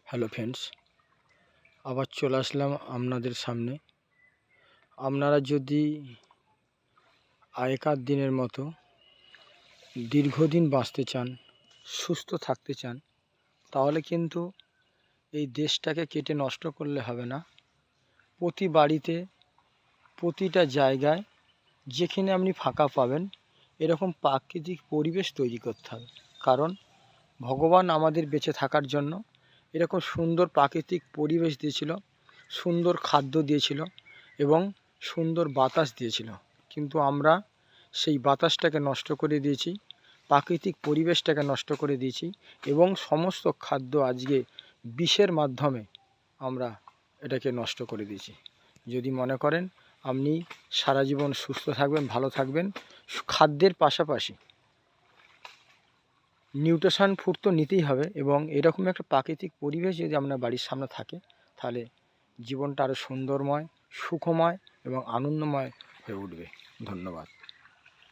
Hello friends, আবার চলে আসলাম আপনাদের সামনে। আপনারা যদি আগেকার দিনের মতো দীর্ঘদিন বাঁচতে চান, সুস্থ থাকতে চান, তাহলে কিন্তু এই দেশটাকে কেটে নষ্ট করলে হবে না। প্রতি বাড়িতে, প্রতিটা জায়গায় যেখানে আপনি ফাঁকা পাবেন, এরকম প্রাকৃতিক পরিবেশ তৈরি করতে হবে। কারণ ভগবান আমাদের বেঁচে থাকার জন্য এরকম সুন্দর প্রাকৃতিক পরিবেশ দিয়েছিল, সুন্দর খাদ্য দিয়েছিল এবং সুন্দর বাতাস দিয়েছিল। কিন্তু আমরা সেই বাতাসটাকে নষ্ট করে দিয়েছি, প্রাকৃতিক পরিবেশটাকে নষ্ট করে দিয়েছি এবং সমস্ত খাদ্য আজকে বিষের মাধ্যমে আমরা এটাকে নষ্ট করে দিয়েছি। যদি মনে করেন আপনি সারা জীবন সুস্থ থাকবেন, ভালো থাকবেন, খাদ্যের পাশাপাশি নিউট্রিশন ফুড তো নিতেই হবে এবং এরকম একটা প্রাকৃতিক পরিবেশ যদি আপনার বাড়ির সামনে থাকে, তাহলে জীবনটা আরও সুন্দরময়, সুখময় এবং আনন্দময় হয়ে উঠবে। ধন্যবাদ।